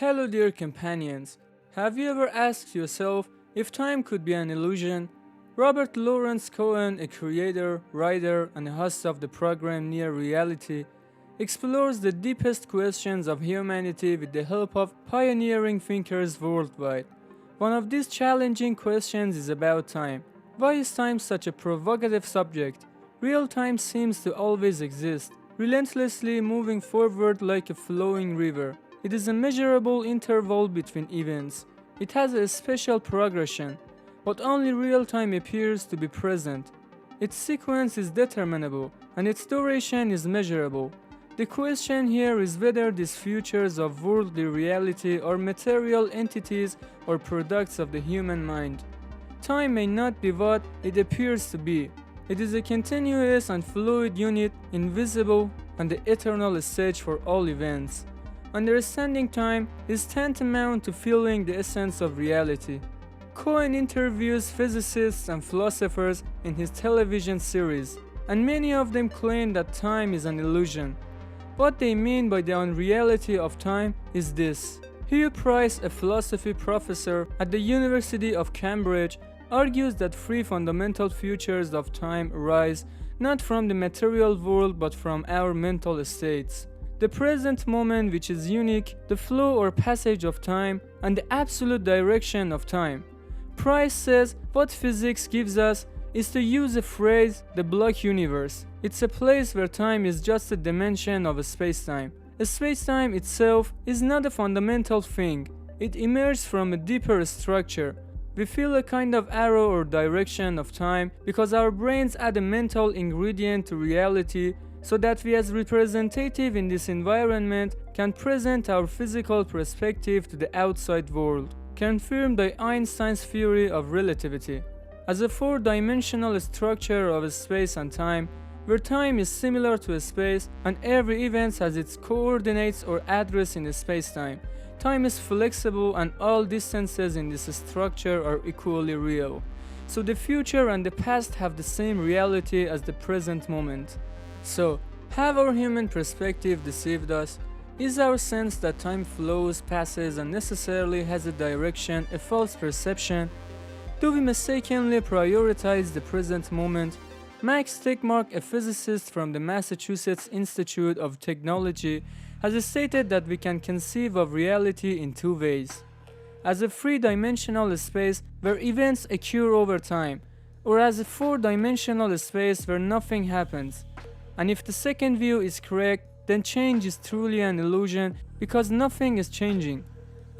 Hello, dear companions. Have you ever asked yourself if time could be an illusion? Robert Lawrence Cohen, a creator, writer, and host of the program Near Reality, explores the deepest questions of humanity with the help of pioneering thinkers worldwide. One of these challenging questions is about time. Why is time such a provocative subject? Real time seems to always exist, relentlessly moving forward like a flowing river. It is a measurable interval between events. It has a special progression, but only real time appears to be present. Its sequence is determinable, and its duration is measurable. The question here is whether these features of worldly reality are material entities or products of the human mind. Time may not be what it appears to be. It is a continuous and fluid unit, invisible, and the eternal stage for all events. Understanding time is tantamount to feeling the essence of reality. Cohen interviews physicists and philosophers in his television series, and many of them claim that time is an illusion. What they mean by the unreality of time is this. Hugh Price, a philosophy professor at the University of Cambridge, argues that three fundamental features of time arise not from the material world but from our mental states. The present moment, which is unique, the flow or passage of time, and the absolute direction of time. Price says what physics gives us is to use a phrase, the block universe. It's a place where time is just a dimension of a space-time. A space-time itself is not a fundamental thing. It emerges from a deeper structure. We feel a kind of arrow or direction of time because our brains add a mental ingredient to reality so that we as representative in this environment can present our physical perspective to the outside world, confirmed by Einstein's theory of relativity. As a four-dimensional structure of space and time, where time is similar to a space and every event has its coordinates or address in a space-time, time is flexible and all distances in this structure are equally real. So the future and the past have the same reality as the present moment. So, have our human perspective deceived us? Is our sense that time flows, passes, and necessarily has a direction a false perception? Do we mistakenly prioritize the present moment? Max Tegmark, a physicist from the Massachusetts Institute of Technology, has stated that we can conceive of reality in two ways. As a three-dimensional space where events occur over time, or as a four-dimensional space where nothing happens. And if the second view is correct, then change is truly an illusion because nothing is changing.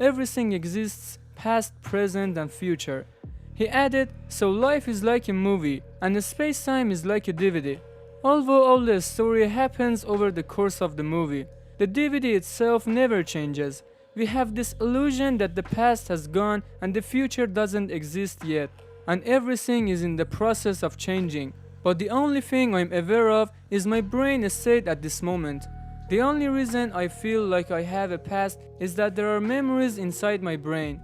Everything exists, past, present, and future. He added, so life is like a movie, and the space-time is like a DVD. Although all the story happens over the course of the movie, the DVD itself never changes. We have this illusion that the past has gone and the future doesn't exist yet, and everything is in the process of changing. But the only thing I'm aware of is my brain state at this moment. The only reason I feel like I have a past is that there are memories inside my brain.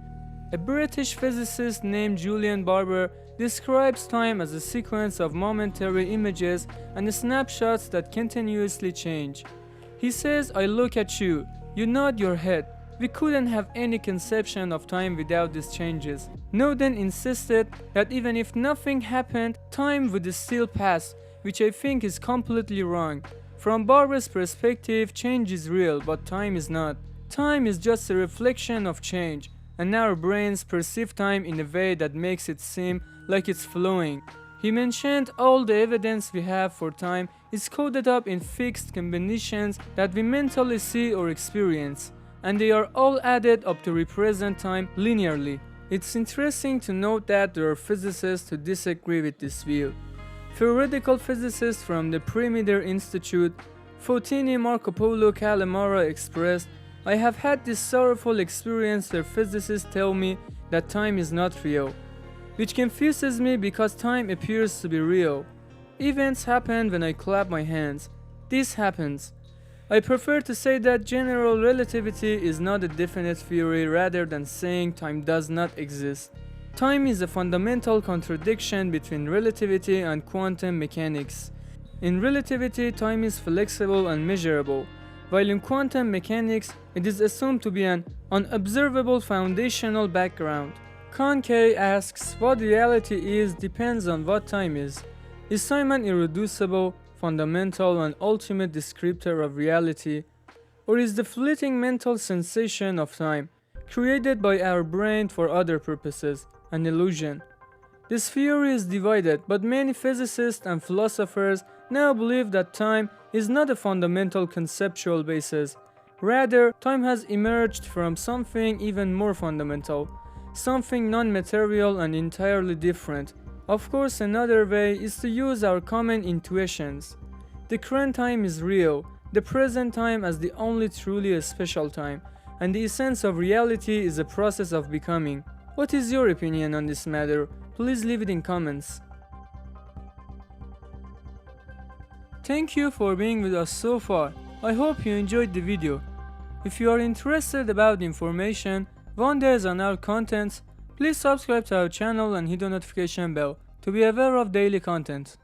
A British physicist named Julian Barber describes time as a sequence of momentary images and snapshots that continuously change. He says, I look at you, you nod your head. We couldn't have any conception of time without these changes. Newton insisted that even if nothing happened, time would still pass, which I think is completely wrong. From Barber's perspective, change is real, but time is not. Time is just a reflection of change, and our brains perceive time in a way that makes it seem like it's flowing. He mentioned all the evidence we have for time is coded up in fixed combinations that we mentally see or experience, and they are all added up to represent time linearly. It's interesting to note that there are physicists who disagree with this view. Theoretical physicists from the Perimeter Institute, Fotini Marcopoulou Calamara expressed, I have had this sorrowful experience where physicists tell me that time is not real, which confuses me because time appears to be real. Events happen when I clap my hands. This happens. I prefer to say that general relativity is not a definite theory rather than saying time does not exist. Time is a fundamental contradiction between relativity and quantum mechanics. In relativity, time is flexible and measurable, while in quantum mechanics it is assumed to be an unobservable foundational background. Khan K asks what reality is depends on what time is. Is time an irreducible, fundamental, and ultimate descriptor of reality, or is the fleeting mental sensation of time, created by our brain for other purposes, an illusion? This theory is divided, but many physicists and philosophers now believe that time is not a fundamental conceptual basis. Rather, time has emerged from something even more fundamental, something non-material and entirely different. Of course, another way is to use our common intuitions. The current time is real, the present time as the only truly special time, and the essence of reality is a process of becoming. What is your opinion on this matter? Please leave it in comments. Thank you for being with us so far. I hope you enjoyed the video. If you are interested about information, wonders on our contents, please subscribe to our channel and hit the notification bell to be aware of daily content.